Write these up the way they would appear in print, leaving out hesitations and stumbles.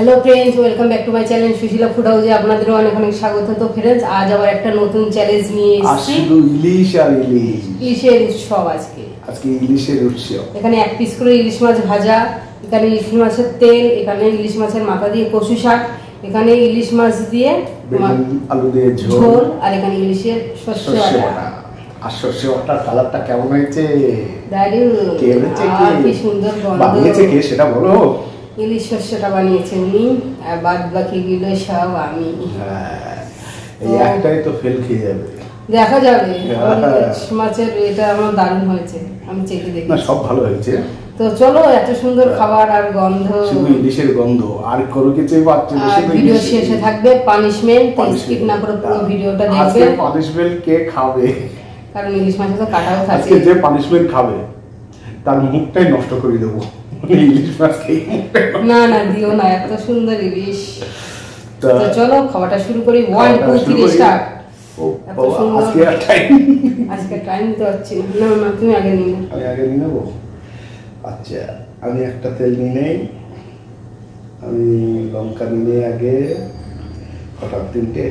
Hello friends, welcome back to my channel Sushila food হাউসে আপনাদেরও অনেক অনেক স্বাগত। তো फ्रेंड्स আজ আবার একটা নতুন চ্যালেঞ্জ নিয়ে এসেছি। শুধু ইলিশ আর ইলিশ, ইলিশের উৎসব আজকে ইলিশের উৎসব। এখানে এক পিস করে ইলিশ মাছ ভাজা, এখানে ইলিশ মাছের তেল, এখানে ইলিশ মাছের মাথা দিয়ে কচু শাক, এখানে ইলিশ মাছ দিয়ে আলু দিয়ে ঝোল, আর এখানে ইলিশের সর্ষে বাটা। আর সর্ষে বাটার কালারটা কেমন হয়েছে? দারুণ, কি সুন্দর গন্ধ। বানিয়েছে কে সেটা বলো? ইলিশ সর্ষেটা বানিয়েছে উনি, আর বাদ বাকি গুলো সব আমি। এই একটাই তো ফেল খেয়ে যাবে, দেখা যাবে। মাছের এটা আমার দারুণ হয়েছে, আমি চেখে দেখি। না সব ভালো হয়েছে। তো চলো, এত সুন্দর খাবার আর গন্ধ, শুধু ইলিশের গন্ধ আর কোনো কিছুই পাচ্ছি না। ভিডিও শেষে থাকবে পানিশমেন্ট, স্কিপ না করে পুরো ভিডিওটা দেখবে। আজকে পানিশমেন্ট কে খাবে? কারণ ইলিশ মাছে তো কাটাও থাকে। আজকে যে পানিশমেন্ট খাবে তার মুখটাই নষ্ট করে দেবো। ইলিশ মাছ খেয়ে না না দিও না, এত সুন্দর ইলিশ। তো চলো খাওয়াটা শুরু করি। 1 2 3 স্টার্ট। আজকে টাইম তো হচ্ছে না। না তুমি আগে নিয়ে নাও। আমি আগে নিয়ে নেবো। আচ্ছা, আমি একটা তেল নিয়ে নেই। আমি লঙ্কা নিয়ে আগে কটা, 3টে।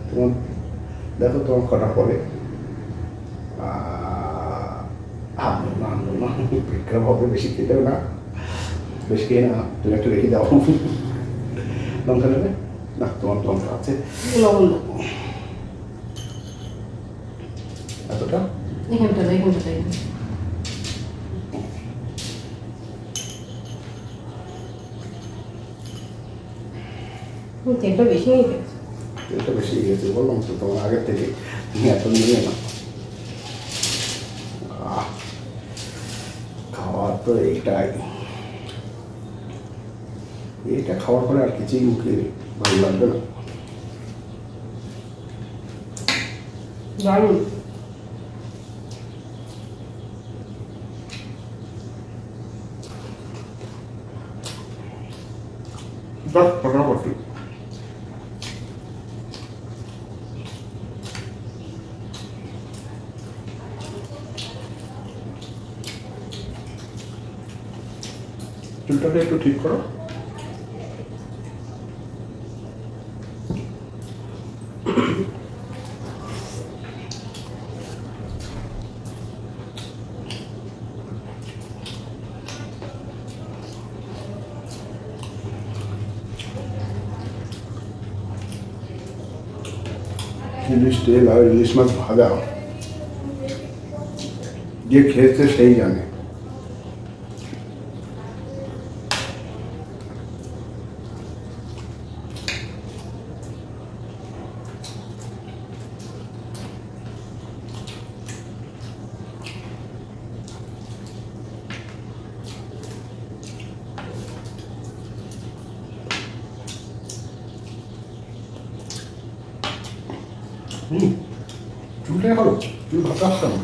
তোমার দেখো তোমার কটা পরে। হবে বেশি খেতেও না, বেশি খেয়ে না, তুমি একটু রেখে দাও। লঙ্কা নেবে না? তোমার লঙ্কা আছে? এতটা এখানটা তেলটা বেশি নিয়ে গেছে। তেলটা বেশি গেছে বললাম তো তোমার আগের থেকে। এত নিয়ে না, খাওয়ার তো এইটাই। এটা খাওয়ার পরে আর কিছুই মুখে ভালো লাগবে না। দারুণ। চুলটাকে একটু ঠিক করো। ইলিশ তেল আর ইলিশ মাছ ভাজা যে খেয়েছে সেই জানে। চুলটাই হলো, চুল ভাত আসছে না।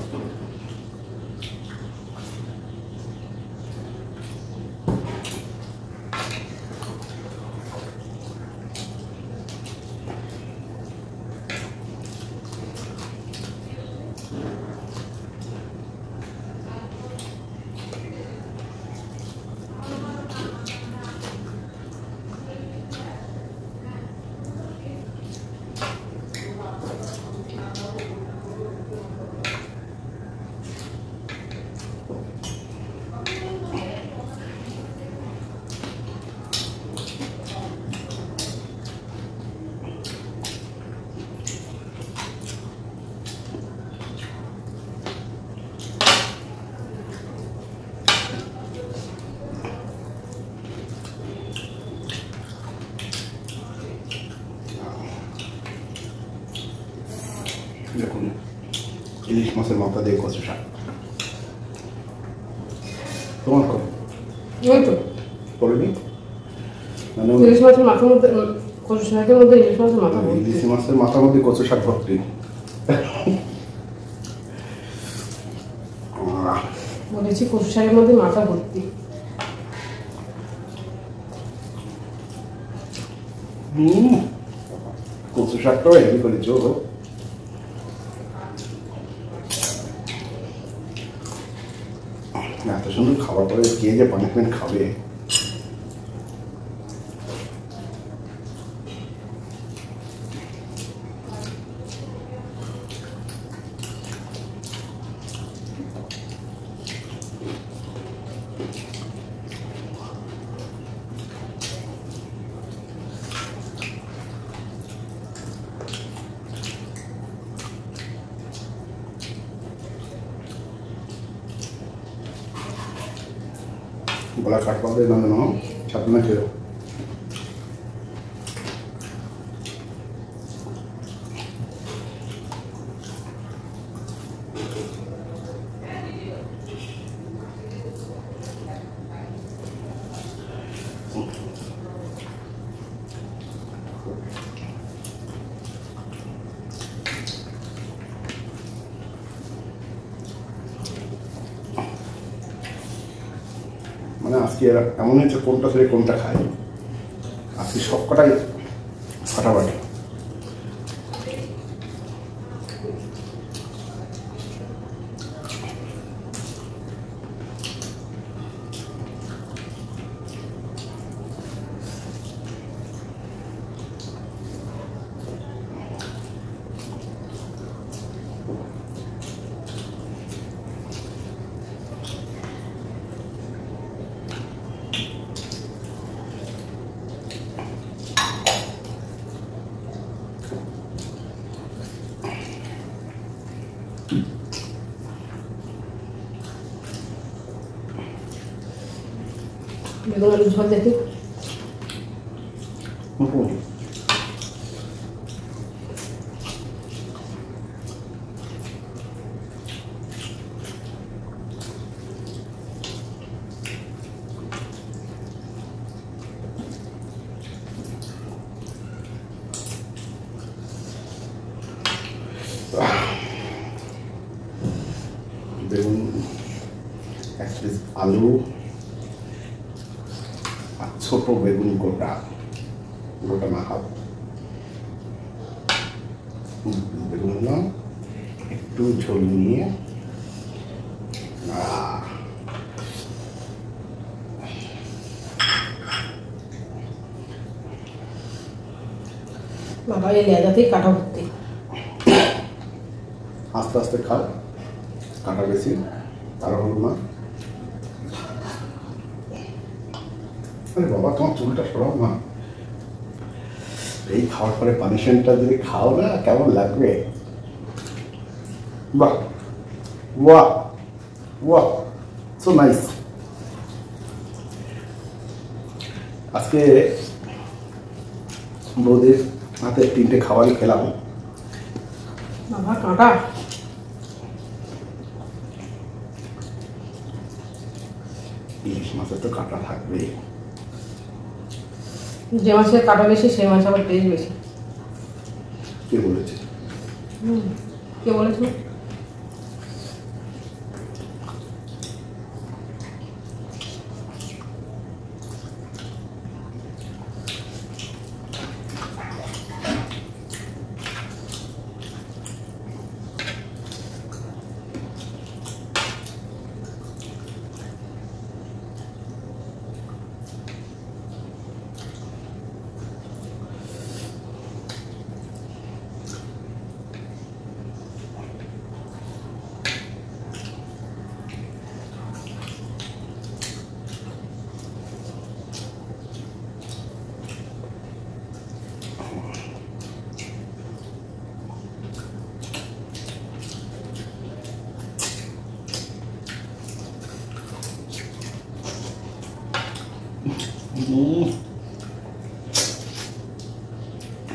দেখুন, ইলিশ মাছের মাথা দিয়ে কচু শাক। তোমার করেনি মানে ইলিশ মাছের মাথার মধ্যে কচু শাকের মধ্যে ইলিশ মাছের মাথা, ইলিশ মাছের মাথার মধ্যে কচু শাক ভর্তি। বলেছি কচু শাকের মধ্যে মাথা ভর্তি। কচু শাকটাও হেভি করেছো। এত সুন্দর খাবার পরে কে যে পানিশমেন্ট খাবে। গলা কাট পাবে না না ছাপনা খেয়ে মানে আজকে এমন হচ্ছে কোনটা ছেড়ে কোনটা খায় আজকে সব কটাই ফাটাফাটি বেগুন আলু ঝোল দেখি বেগুন এক পিস আলু আর ছোট বেগুন গোটা গোটা না হাফ বেগুন নিলাম একটু ঝোল নিয়ে বাবা এই লেজাতেই কাটা ভর্তি আস্তে আস্তে খাও কাটা বেশি তারা হল না আরে বাবা তোমার চুলটা সরাও না এই খাওয়ার পরে পানিশমেন্টটা যদি খাও না কেমন লাগবে বাহ বাহ বাহ সো নাইস আজকে বৌদির হাতে 3টে খাবারই খেলাম বাবা কাঁটা ইলিশ মাছের তো কাঁটা থাকবে যে মাছের কাঁটা বেশি সেই মাছ আবার টেস্ট বেশি কে বলেছে কে বলেছো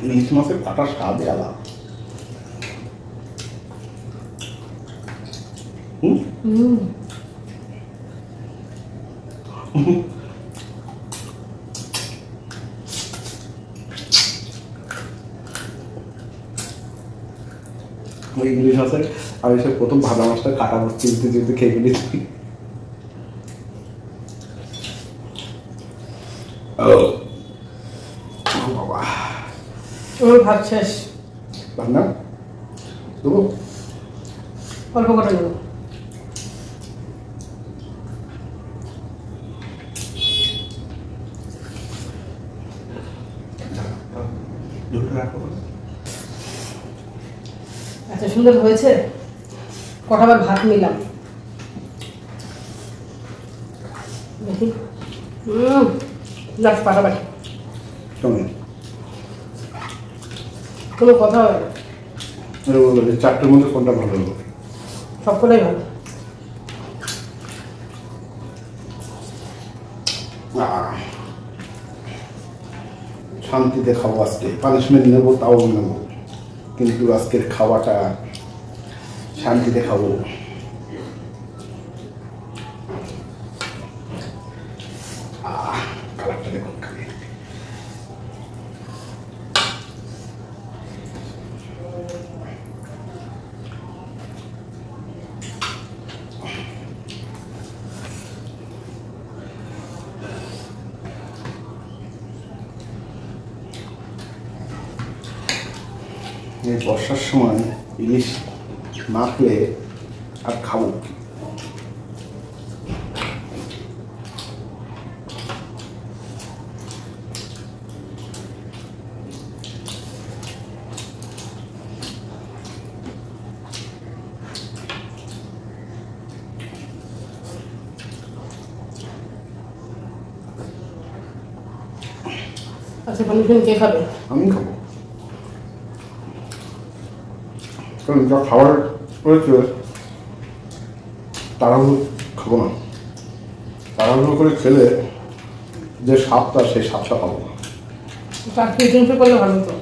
ইলিশ মাছের কাঁটার স্বাদই আলাদা ওই ইলিশ মাছের আমি সে প্রথম ভাজা মাছটা কাটা ভর্তি যেতে খেয়ে ফেলেছি বাবা আমার ভাত শেষ রান্না দেবো অল্প করে দেবো এত সুন্দর হয়েছে কটাবার ভাত নিলাম দেখি লাস্ট পাটাবাটি কেমন কোনো কথা হবে না 4টের মধ্যে কোনটা ভালো হলো সবকটাই ভালো শান্তিতে খাবো আজকে, পানিশমেন্ট নেবো তাও নেবো, কিন্তু আজকের খাওয়াটা শান্তিতে খাবো। কালারটা দেখুন খালি। এই বর্ষার সময় ইলিশ না খেলে আর খাবো কি? আচ্ছা পানিশমেন্ট কে খাবে? আমি খাবো, কারণ যা খাবার রয়েছে তাড়াহুড়ো খাবো না, তাড়াহুড়ো করে খেলে যে স্বাদটা সেই স্বাদটা পাবো না। চাকরি এজেন্সি করলে ভালো তো।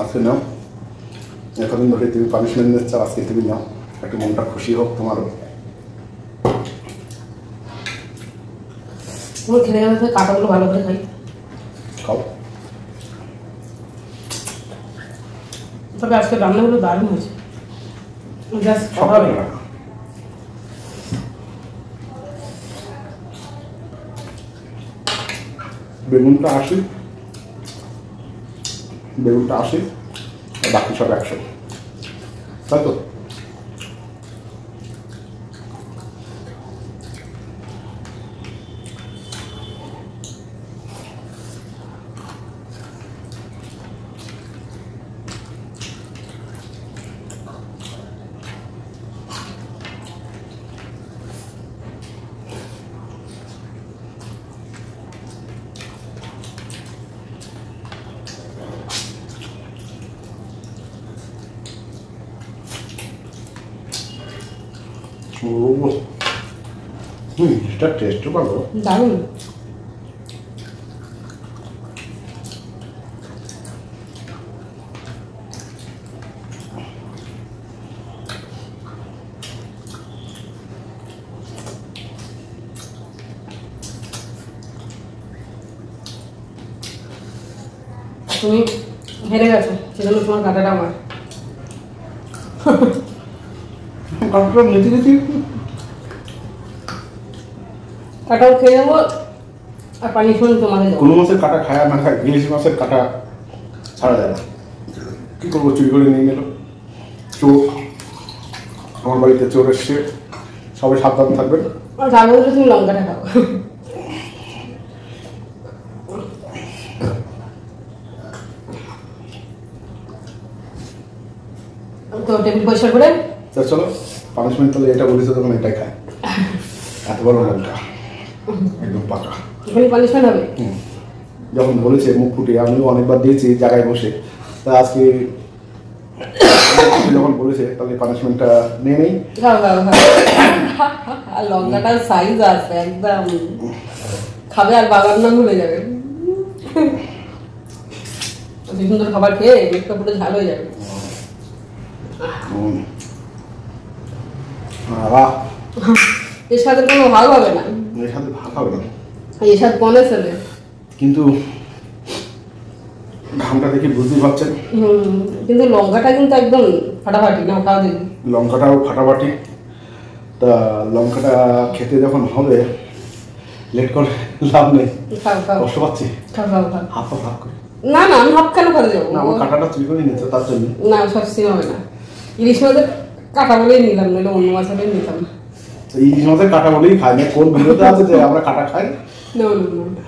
আজকে নাও, এতদিন ধরে তুমি পানিশমেন্ট নিচ্ছ, আজকে তুমি নাও, একটু মনটা খুশি হোক তোমারও। পুরো খেলে গেলে কাঁটাগুলো ভালো করে খাই। খাও। তবে আজকে রান্নাগুলো দারুণ হয়েছে, জাস্ট সব খাওয়াবে। বেগুনটা 80, বেগুনটা 80 আর বাকি সব 100, তাই তো? এটা টেস্ট ভালো, দারুণ। তুমি হেরে গেছো, সেজন্য তোমার কাঁটাটা আমার। কাঁটাটা নিতে নিতে কাঁটাও খেয়ে নেবো আর পানিশমেন্ট তোমাকে দেবো। কোনো মাছের কাঁটা খায় আর না খায়, ইলিশ মাছের কাঁটা ছাড়া যায় না। কী করবো, চুরি করে নিয়ে গেল চোর, আমার বাড়িতে চোর এসছে, সবাই সাবধান থাকবেন। আর তার বদলে তুমি লঙ্কাটা খাও। তো টেবিল পরিষ্কার করে তা চলো, পানিশমেন্ট তাহলে এটা বলেছে তখন এটাই খায়। এত বড় লঙ্কা একদম পাকা, এখানে পানিশমেন্ট হবে। যখন বলেছে মুখ ফুটে, আমিও অনেকবার দিয়েছি জায়গায় বসে, তা আজকে যখন বলেছে তাহলে পানিশমেন্টটা নিয়ে নেই। খাও খাও খাও। আর লঙ্কাটার সাইজ আছে একদম, খাবে আর বাবার নাম ভুলে যাবে। অতি সুন্দর খাবার খেয়ে পেটটা পুরো ঝাল হয়ে যাবে। বাহ, এর সাথে কোনো ভাগ হবে না, এর সাথে ভাত হবে না, এর সাথে কনে চলে। কিন্তু ঘামটা দেখে বুঝতেই পারছেন। কিন্তু লঙ্কাটা কিন্তু একদম ফাটাফাটি, না খাওয়া দেখি। লঙ্কাটাও ফাটাফাটি, তা লঙ্কাটা খেতে যখন হবে লেট করে লাভ নেই। খাও খাও কষ্ট পাচ্ছি, খাও খাও খাও। হাত পা ভাগ করে। না না, আমি হাফ কেন খাতে যাবো? না, আমার কাঁটাটা চুরি করে নিচ্ছে তার জন্য। না, সব সিন হবে না। ইলিশ মাছের কাটা বলেই নিলাম, নইলে অন্য মাছ হলেই নিতাম না। ইলিশ মাছের কাঁটা বলেই খাই না, কোন ভিডিওতে আছে যে আমরা কাঁটা খাই? না না না।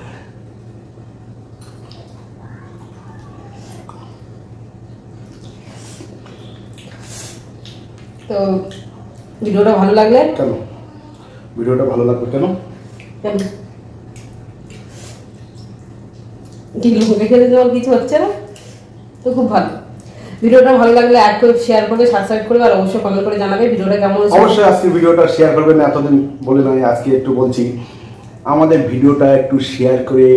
তো ভিডিওটা ভালো লাগলে কেন? ভিডিওটা ভালো লাগবে কেন? কেন ঠিক লোকে খেলে তোমার কিছু হচ্ছে না তো খুব ভালো। ভিডিওটা ভালো লাগলে লাইক করে শেয়ার করবে, সাবস্ক্রাইব করবে আর অবশ্যই কমেন্ট করে জানাবে ভিডিওটা কেমন হয়েছে। অবশ্যই আজকে ভিডিওটা শেয়ার করবেন, এতদিন বলে নাই আজকে একটু বলছি, আমাদের ভিডিওটা একটু শেয়ার করে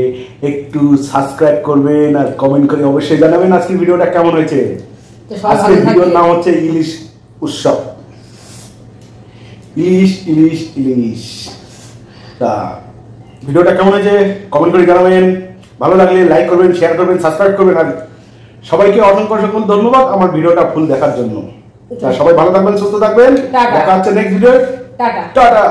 একটু সাবস্ক্রাইব করবেন আর কমেন্ট করে অবশ্যই জানাবেন আজকের ভিডিওটা কেমন হয়েছে। আজকের ভিডিওর নাম হচ্ছে ইলিশ উৎসব। ইলিশ ইলিশ ইলিশ। তা ভিডিওটা কেমন হয়েছে কমেন্ট করে জানাবেন, ভালো লাগলে লাইক করবেন, শেয়ার করবেন, সাবস্ক্রাইব করবেন আর সবাইকে অসংখ্য অসংখ্য ধন্যবাদ আমার ভিডিওটা ফুল দেখার জন্য। সবাই ভালো থাকবেন, সুস্থ থাকবেন, দেখা হচ্ছে নেক্সট ভিডিও। টাটা। টাটা।